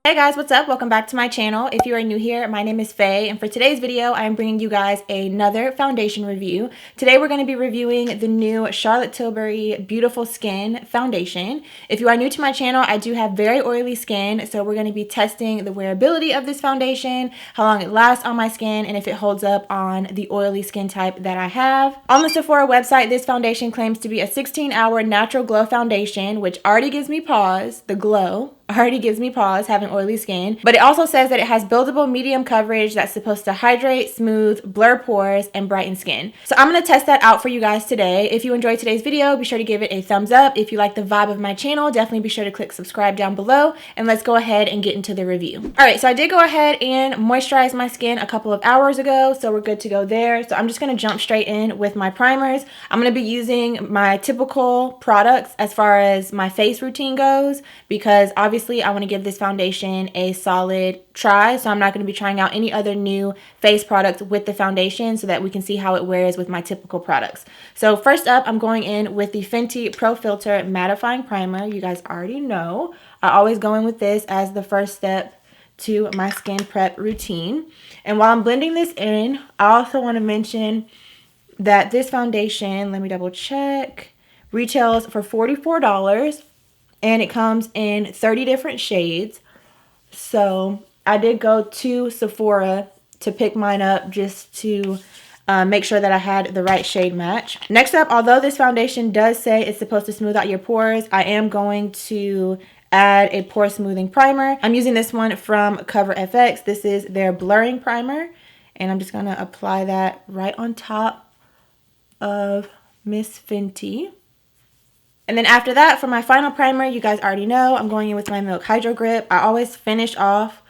Hey guys, what's up? Welcome back to my channel. If you are new here, my name is Faye, and for today's video, I am bringing you guys another foundation review. Today, we're going to be reviewing the new Charlotte Tilbury Beautiful Skin Foundation. If you are new to my channel, I do have very oily skin, so we're going to be testing the wearability of this foundation, how long it lasts on my skin, and if it holds up on the oily skin type that I have. On the Sephora website, this foundation claims to be a 16-hour natural glow foundation, which already gives me pause. The glow already gives me pause having oily skin, but it also says that it has buildable medium coverage that's supposed to hydrate, smooth, blur pores, and brighten skin. So I'm going to test that out for you guys today. If you enjoyed today's video, be sure to give it a thumbs up. If you like the vibe of my channel, definitely be sure to click subscribe down below, and let's go ahead and get into the review. All right, so I did go ahead and moisturize my skin a couple of hours ago, so we're good to go there. So I'm just going to jump straight in with my primers. I'm going to be using my typical products as far as my face routine goes, because obviously I want to give this foundation a solid try, so I'm not going to be trying out any other new face products with the foundation so that we can see how it wears with my typical products. So first up, I'm going in with the Fenty Pro Filter Mattifying Primer. You guys already know I always go in with this as the first step to my skin prep routine. And while I'm blending this in, I also want to mention that this foundation, let me double check, retails for $44. And it comes in 30 different shades. So I did go to Sephora to pick mine up just to make sure that I had the right shade match. Next up, although this foundation does say it's supposed to smooth out your pores, I am going to add a pore smoothing primer. I'm using this one from Cover FX. This is their blurring primer. And I'm just going to apply that right on top of Miss Fenty. And then after that, for my final primer, you guys already know, I'm going in with my Milk Hydro Grip. I always finish off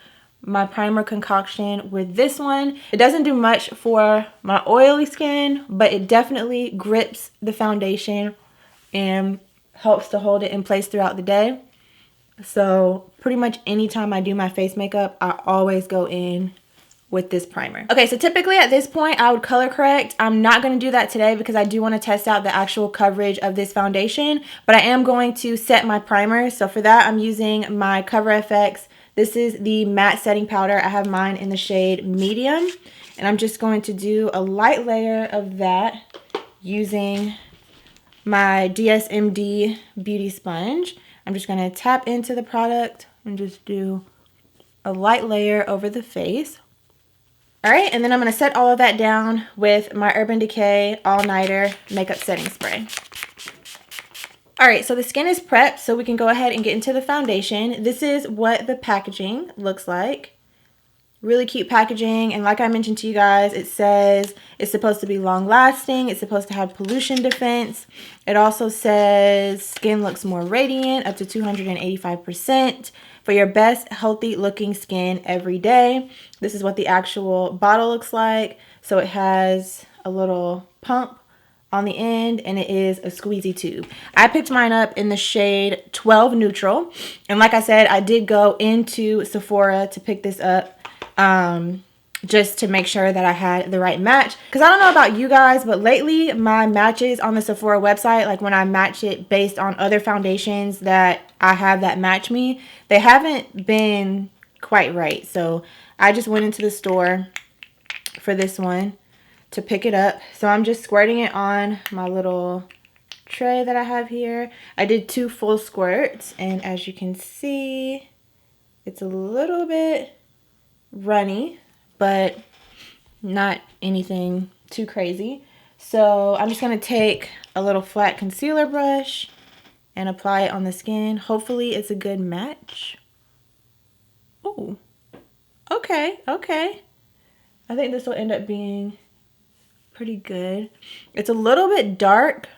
my primer concoction with this one. It doesn't do much for my oily skin, but it definitely grips the foundation and helps to hold it in place throughout the day. So pretty much anytime I do my face makeup, I always go in with this primer. Okay, so typically at this point I would color correct. I'm not going to do that today because I do want to test out the actual coverage of this foundation, but I am going to set my primer. So for that, I'm using my Cover FX. This is the matte setting powder. I have mine in the shade medium, and I'm just going to do a light layer of that using my DSMD beauty sponge. I'm just going to tap into the product and just do a light layer over the face. All right, and then I'm going to set all of that down with my Urban Decay All Nighter Makeup Setting Spray. All right, so the skin is prepped, so we can go ahead and get into the foundation. This is what the packaging looks like. Really cute packaging, and like I mentioned to you guys, it says it's supposed to be long lasting. It's supposed to have pollution defense. It also says skin looks more radiant, up to 285%. For your best healthy looking skin every day. This is what the actual bottle looks like. So it has a little pump on the end, and it is a squeezy tube. I picked mine up in the shade 12 Neutral. And like I said, I did go into Sephora to pick this up just to make sure that I had the right match. Because I don't know about you guys, but lately my matches on the Sephora website, like when I match it based on other foundations that I have that match me, they haven't been quite right. So I just went into the store for this one to pick it up. So I'm just squirting it on my little tray that I have here. I did 2 full squirts, and as you can see, it's a little bit runny, but not anything too crazy. So I'm just going to take a little flat concealer brush and apply it on the skin. Hopefully it's a good match. Oh, okay. I think this will end up being pretty good. It's a little bit dark,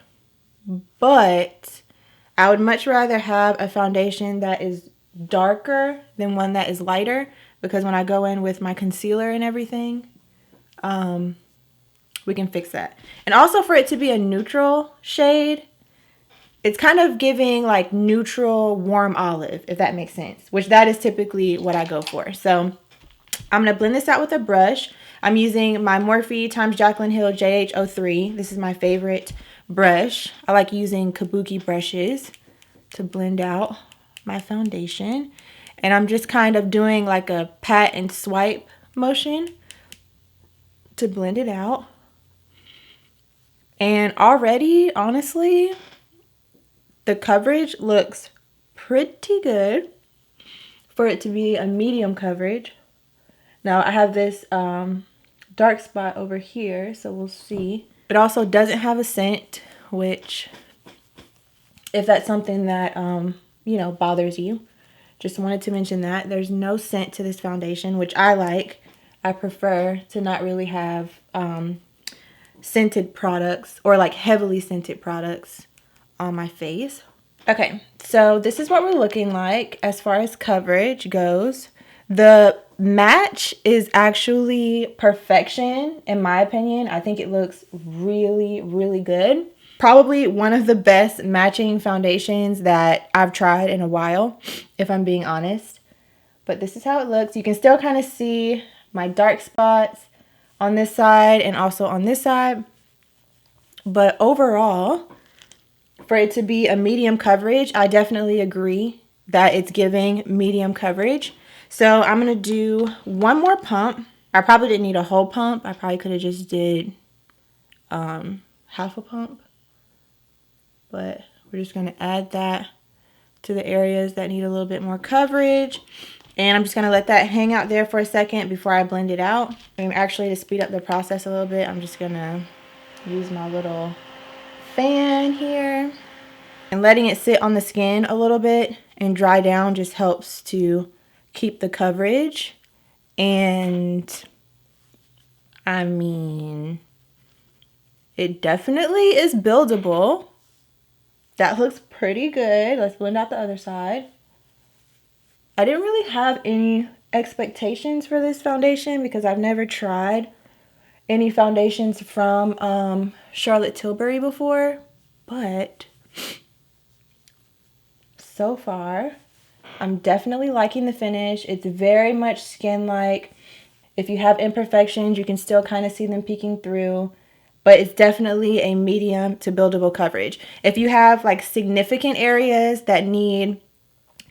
but I would much rather have a foundation that is darker than one that is lighter, because when I go in with my concealer and everything, we can fix that. And also, for it to be a neutral shade, it's kind of giving like neutral warm olive, if that makes sense, which that is typically what I go for. So I'm going to blend this out with a brush. I'm using my Morphe x Jaclyn Hill JH03. This is my favorite brush. I like using kabuki brushes to blend out my foundation. And I'm just kind of doing like a pat and swipe motion to blend it out. And already, honestly, the coverage looks pretty good for it to be a medium coverage. Now I have this dark spot over here, so we'll see. It also doesn't have a scent, which, if that's something that, you know, bothers you, just wanted to mention that. There's no scent to this foundation, which I like. I prefer to not really have scented products, or like heavily scented products on my face. Okay, so this is what we're looking like as far as coverage goes. The match is actually perfection, in my opinion. I think it looks really, really good. Probably one of the best matching foundations that I've tried in a while, if I'm being honest. But this is how it looks. You can still kind of see my dark spots on this side and also on this side. But overall, for it to be a medium coverage, I definitely agree that it's giving medium coverage. So I'm going to do one more pump. I probably didn't need a whole pump. I probably could have just did half a pump. But we're just going to add that to the areas that need a little bit more coverage. And I'm just going to let that hang out there for a second before I blend it out. And actually, to speed up the process a little bit, I'm just going to use my little fan here. And letting it sit on the skin a little bit and dry down just helps to keep the coverage. And I mean, it definitely is buildable. That looks pretty good. Let's blend out the other side. I didn't really have any expectations for this foundation because I've never tried any foundations from Charlotte Tilbury before. But so far, I'm definitely liking the finish. It's very much skin-like. If you have imperfections, you can still kind of see them peeking through. But it's definitely a medium to buildable coverage. If you have like significant areas that need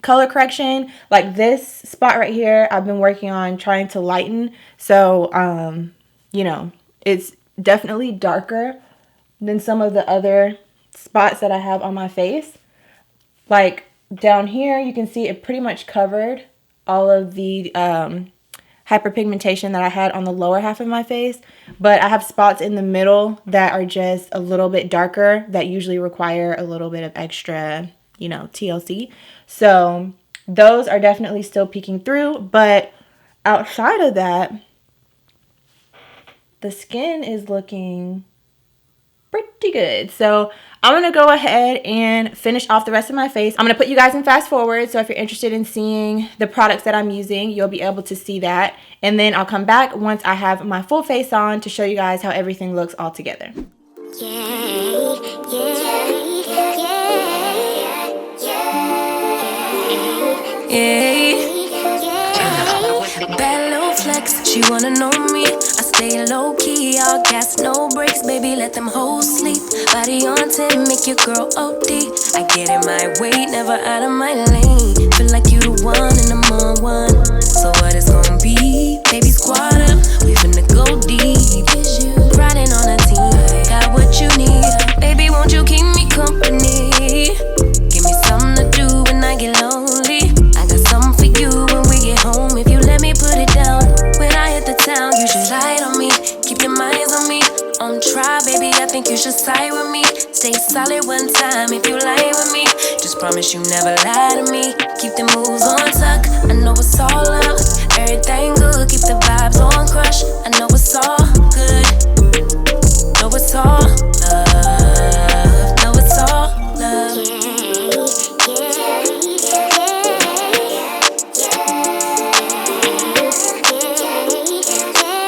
color correction, like this spot right here, I've been working on trying to lighten. So, you know, it's definitely darker than some of the other spots that I have on my face. Like down here, you can see it pretty much covered all of the hyperpigmentation that I had on the lower half of my face. But I have spots in the middle that are just a little bit darker that usually require a little bit of extra, you know, TLC. So those are definitely still peeking through. But outside of that, the skin is looking pretty good. So I'm going to go ahead and finish off the rest of my face. I'm going to put you guys in fast forward. So if you're interested in seeing the products that I'm using, you'll be able to see that. And then I'll come back once I have my full face on to show you guys how everything looks all together. Bad little flex, she wanna know me. I stay low key, all gas, no brakes, baby, let them hoes sleep. Body on 10, make your girl OD. I get in my way, never out of my lane. Feel like you the one and I'm on one. So what it's gonna be? Baby, squad up, we finna go deep. Riding on a team, got what you need. Baby, won't you keep me company? Give me something to do when I get lonely. I got something for you when we get home. If you let me put it down, when I hit the town, you should slide on me. Keep your minds on me. On try, baby, I think you should side with me. Stay solid one time if you lie with me. Just promise you never lie to me. Keep the moves on tuck, I know it's all up. Everything good, keep the vibes on crush. I know it's all good. Know it's all love. Know it's all love.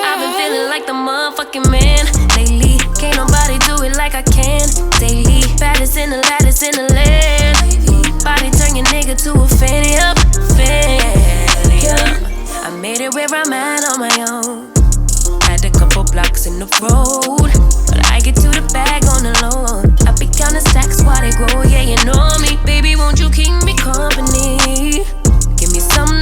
I've been feeling like the motherfucking man lately. Can't nobody do it like I can daily. Baddest in the lattice in the land. Body turn your nigga to a fanny up, fanny up. I made it where I'm at on my own. Had a couple blocks in the road, but I get to the bag on the low. I be counting stacks while they grow, yeah, you know me. Baby, won't you keep me company? Give me something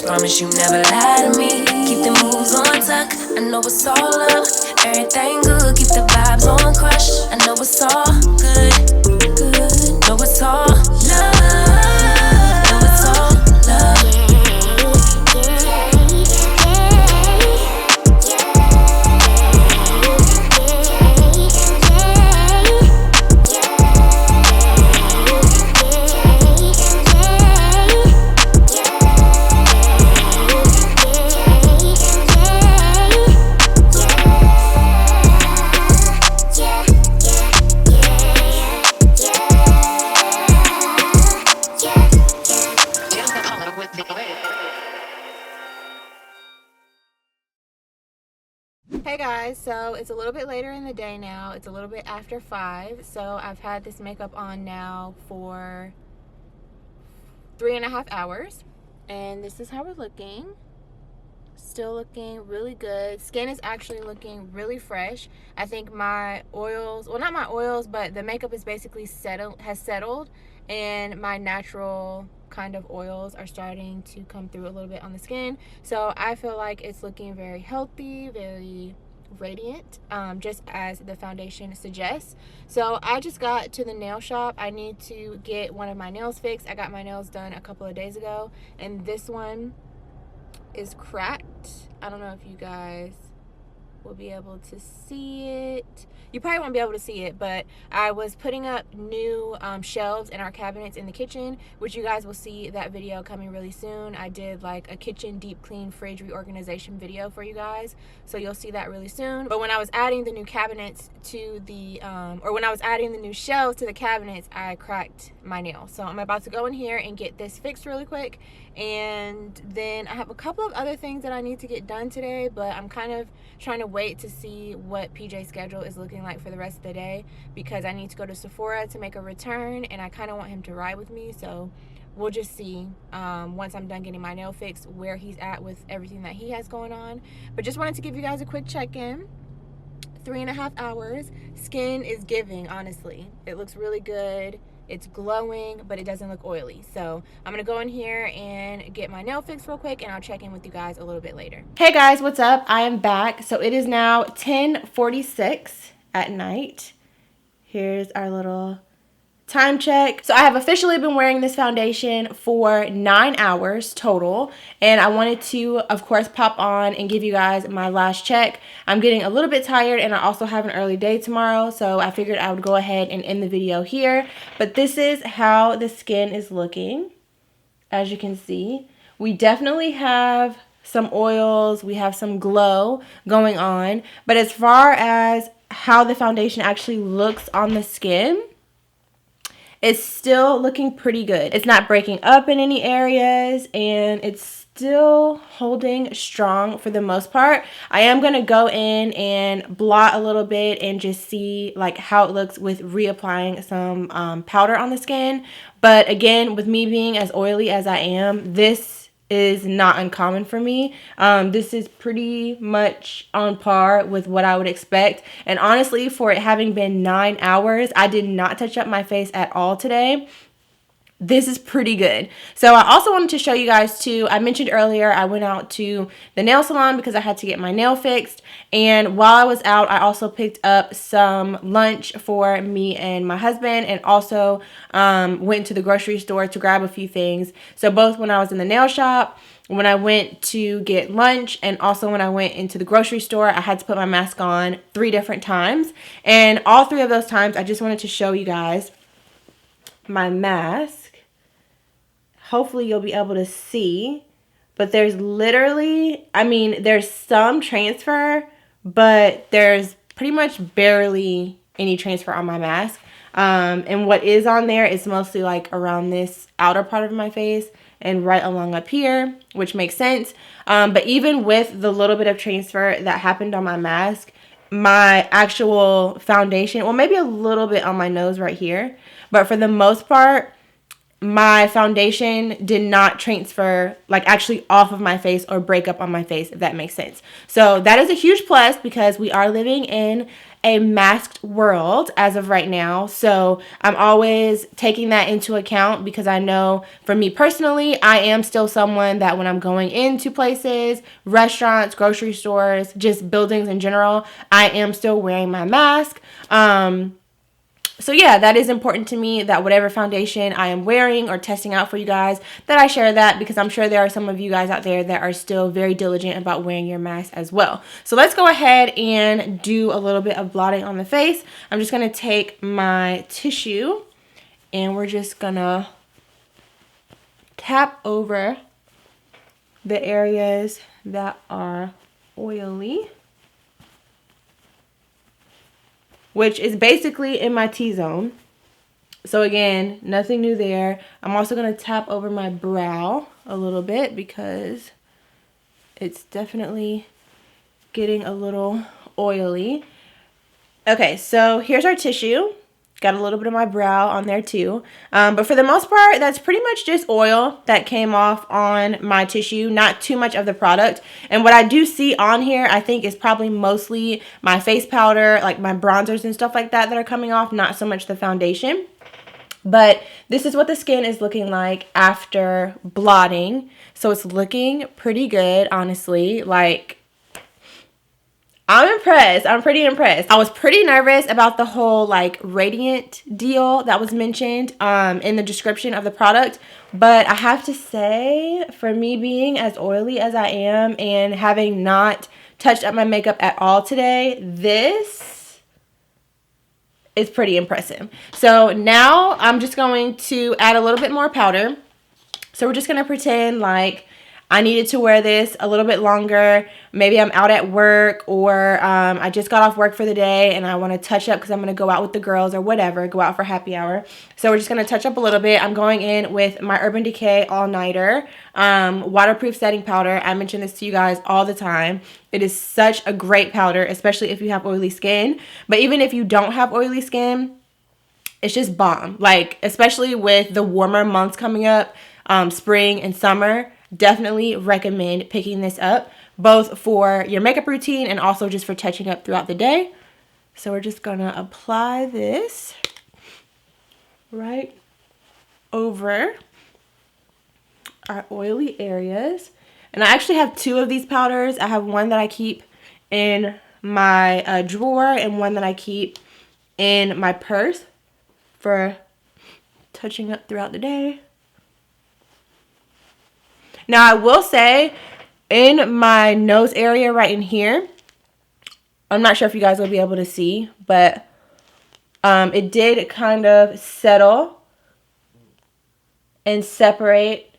promise you never lie to me. Keep the moves on tuck, I know it's all love. Everything good, keep the vibes on crush. I know it's all good, good. Know it's all love. Know it's all love. Hey guys, so it's a little bit later in the day now. It's a little bit after 5, so I've had this makeup on now for 3.5 hours, and this is how we're looking. Still looking really good. Skin is actually looking really fresh. I think my oils, well, not my oils, but the makeup is basically settled, and my natural kind of oils are starting to come through a little bit on the skin. So I feel like it's looking very healthy, very radiant, just as the foundation suggests. So I just got to the nail shop. I need to get one of my nails fixed. I got my nails done a couple of days ago, and this one is cracked. I don't know if you guys will be able to see it. You probably won't be able to see it, but I was putting up new shelves in our cabinets in the kitchen, which you guys will see that video coming really soon. I did like a kitchen deep clean fridge reorganization video for you guys, so you'll see that really soon. But when I was adding the new cabinets to the or when I was adding the new shelves to the cabinets, I cracked my nail. So I'm about to go in here and get this fixed really quick, and then I have a couple of other things that I need to get done today, but I'm kind of trying to wait to see what PJ's schedule is looking like for the rest of the day, because I need to go to Sephora to make a return, and I kind of want him to ride with me. So we'll just see once I'm done getting my nail fixed where he's at with everything that he has going on. But just wanted to give you guys a quick check-in. 3.5 hours. Skin is giving, honestly. It looks really good. It's glowing, but it doesn't look oily. So I'm gonna go in here and get my nail fixed real quick, and I'll check in with you guys a little bit later. Hey guys, what's up? I am back. So it is now 10:46 at night. Here's our little time check. So I have officially been wearing this foundation for 9 hours total, and I wanted to, of course, pop on and give you guys my last check. I'm getting a little bit tired, and I also have an early day tomorrow, so I figured I would go ahead and end the video here. But this is how the skin is looking. As you can see, we definitely have some oils, we have some glow going on, but as far as how the foundation actually looks on the skin, it's still looking pretty good. It's not breaking up in any areas, and it's still holding strong for the most part. I am going to go in and blot a little bit and just see like how it looks with reapplying some powder on the skin. But again, with me being as oily as I am, this is not uncommon for me. This is pretty much on par with what I would expect. And honestly, for it having been 9 hours, I did not touch up my face at all today. This is pretty good. So I also wanted to show you guys too. I mentioned earlier I went out to the nail salon because I had to get my nail fixed. And while I was out, I also picked up some lunch for me and my husband, and also went to the grocery store to grab a few things. So both when I was in the nail shop, when I went to get lunch, and also when I went into the grocery store, I had to put my mask on 3 different times. And all 3 of those times, I just wanted to show you guys my mask. Hopefully you'll be able to see, but there's literally, I mean, there's some transfer, but there's pretty much barely any transfer on my mask. And what is on there is mostly like around this outer part of my face and right along up here, which makes sense. But even with the little bit of transfer that happened on my mask, my actual foundation, well, maybe a little bit on my nose right here, but for the most part, my foundation did not transfer, like actually off of my face or break up on my face, if that makes sense. So that is a huge plus because we are living in a masked world as of right now. So I'm always taking that into account because I know for me personally, I am still someone that when I'm going into places, restaurants, grocery stores, just buildings in general, I am still wearing my mask. So yeah, that is important to me that whatever foundation I am wearing or testing out for you guys, that I share that because I'm sure there are some of you guys out there that are still very diligent about wearing your mask as well. So let's go ahead and do a little bit of blotting on the face. I'm just going to take my tissue and we're just going to tap over the areas that are oily, which is basically in my T-zone. So again, nothing new there. I'm also going to tap over my brow a little bit because it's definitely getting a little oily. Okay, so here's our tissue. Got a little bit of my brow on there too. But for the most part, that's pretty much just oil that came off on my tissue. Not too much of the product. And what I do see on here, I think is probably mostly my face powder, like my bronzers and stuff like that are coming off. Not so much the foundation. But this is what the skin is looking like after blotting. So it's looking pretty good, honestly. Like, I'm impressed. I'm pretty impressed. I was pretty nervous about the whole like radiant deal that was mentioned in the description of the product. But I have to say, for me being as oily as I am and having not touched up my makeup at all today, this is pretty impressive. So now I'm just going to add a little bit more powder. So we're just going to pretend like I needed to wear this a little bit longer. Maybe I'm out at work or I just got off work for the day and I want to touch up because I'm going to go out with the girls or whatever, go out for happy hour. So we're just going to touch up a little bit. I'm going in with my Urban Decay All-Nighter waterproof setting powder. I mention this to you guys all the time. It is such a great powder, especially if you have oily skin. But even if you don't have oily skin, it's just bomb. Like, especially with the warmer months coming up, spring and summer, definitely recommend picking this up, both for your makeup routine and also just for touching up throughout the day. So we're just gonna apply this right over our oily areas. And I actually have two of these powders. I have one that I keep in my drawer and one that I keep in my purse for touching up throughout the day. Now, I will say, in my nose area right in here, I'm not sure if you guys will be able to see, but it did kind of settle and separate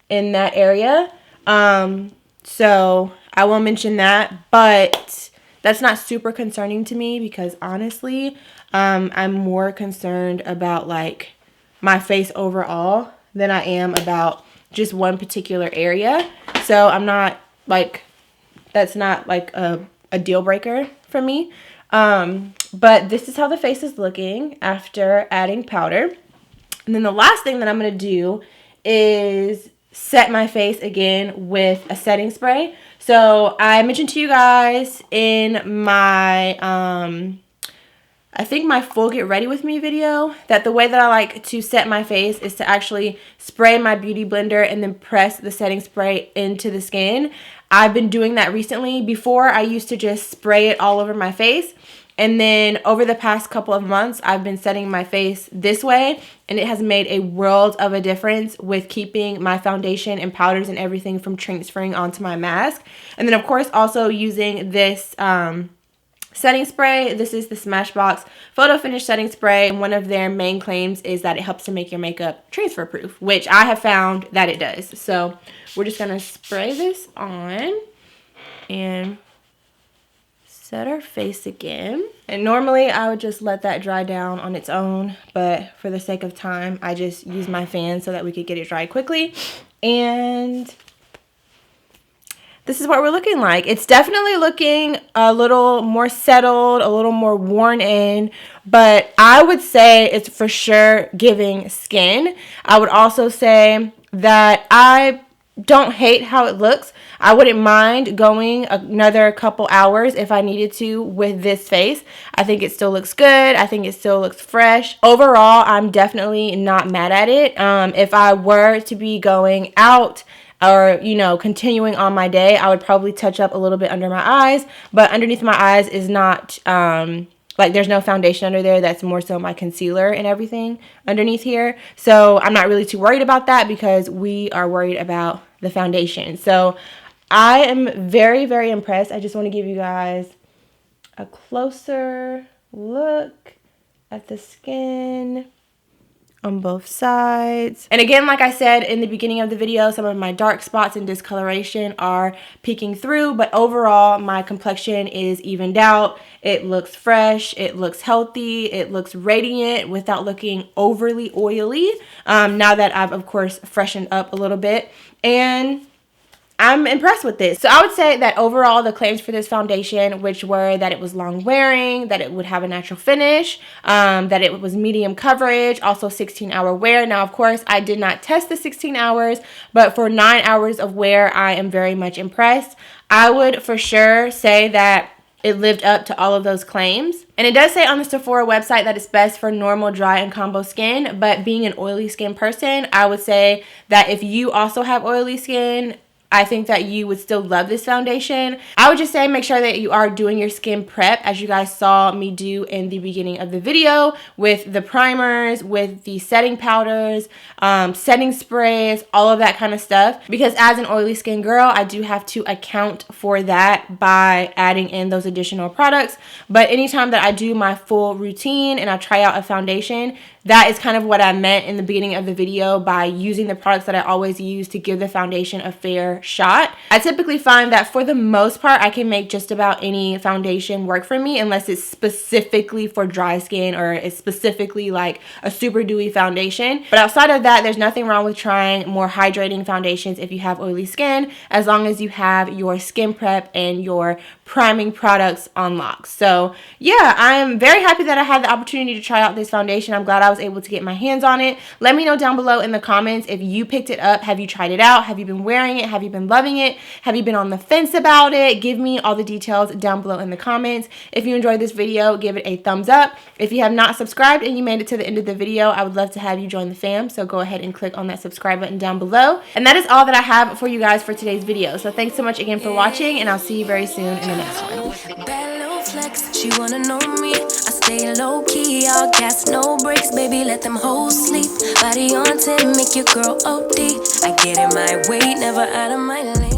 in that area. So I will mention that, but that's not super concerning to me because honestly, I'm more concerned about like my face overall than I am about just one particular area. So I'm not like, that's not like a deal breaker for me. But this is how the face is looking after adding powder. And then the last thing that I'm going to do is set my face again with a setting spray. So I mentioned to you guys in my, I think my full get ready with me video that the way that I like to set my face is to actually spray my beauty blender and then press the setting spray into the skin. I've been doing that recently. Before, I used to just spray it all over my face. And then over the past couple of months, I've been setting my face this way. And it has made a world of a difference with keeping my foundation and powders and everything from transferring onto my mask. And then, of course, also using this setting spray. This is the Smashbox Photo Finish Setting Spray. And one of their main claims is that it helps to make your makeup transfer proof, which I have found that it does. So we're just going to spray this on and set our face again. And normally I would just let that dry down on its own, but for the sake of time, I just use my fan so that we could get it dry quickly. And this is what we're looking like. It's definitely looking a little more settled, a little more worn in, but I would say it's for sure giving skin. I would also say that I don't hate how it looks. I wouldn't mind going another couple hours if I needed to with this face. I think it still looks good. I think it still looks fresh. Overall, I'm definitely not mad at it. If I were to be going out or, you know, continuing on my day, I would probably touch up a little bit under my eyes, but underneath my eyes is not, like there's no foundation under there. That's more so my concealer and everything underneath here. So I'm not really too worried about that because we are worried about the foundation. So I am very, very impressed. I just want to give you guys a closer look at the skin on both sides. And again, like I said in the beginning of the video, some of my dark spots and discoloration are peeking through, but overall my complexion is evened out. It looks fresh, it looks healthy, it looks radiant without looking overly oily, now that I've of course freshened up a little bit. And I'm impressed with this. So I would say that overall the claims for this foundation, which were that it was long wearing, that it would have a natural finish, that it was medium coverage, also 16-hour wear. Now, of course, I did not test the 16 hours, but for 9 hours of wear, I am very much impressed. I would for sure say that it lived up to all of those claims. And it does say on the Sephora website that it's best for normal, dry, and combo skin, but being an oily skin person, I would say that if you also have oily skin, I think that you would still love this foundation. I would just say make sure that you are doing your skin prep, as you guys saw me do in the beginning of the video, with the primers, with the setting powders, setting sprays, all of that kind of stuff. Because as an oily skin girl, I do have to account for that by adding in those additional products. But anytime that I do my full routine and I try out a foundation, that is kind of what I meant in the beginning of the video by using the products that I always use to give the foundation a fair shot. I typically find that for the most part, I can make just about any foundation work for me unless it's specifically for dry skin or it's specifically like a super dewy foundation. But outside of that, there's nothing wrong with trying more hydrating foundations if you have oily skin, as long as you have your skin prep and your priming products on lock. So yeah, I'm very happy that I had the opportunity to try out this foundation. I'm glad I was able to get my hands on it. Let me know down below in the comments if you picked it up. Have you tried it out? Have you been wearing it? Have you been loving it? Have you been on the fence about it? Give me all the details down below in the comments. If you enjoyed this video, give it a thumbs up. If you have not subscribed and you made it to the end of the video, I would love to have you join the fam. So go ahead and click on that subscribe button down below. And that is all that I have for you guys for today's video. So thanks so much again for watching, and I'll see you very soon in the next one. Bad little flex, she wanna know me. I stay low key, all gas, no brakes, baby, let them hoes sleep. Body on 10, make your girl OD. I get in my way, never out of my lane.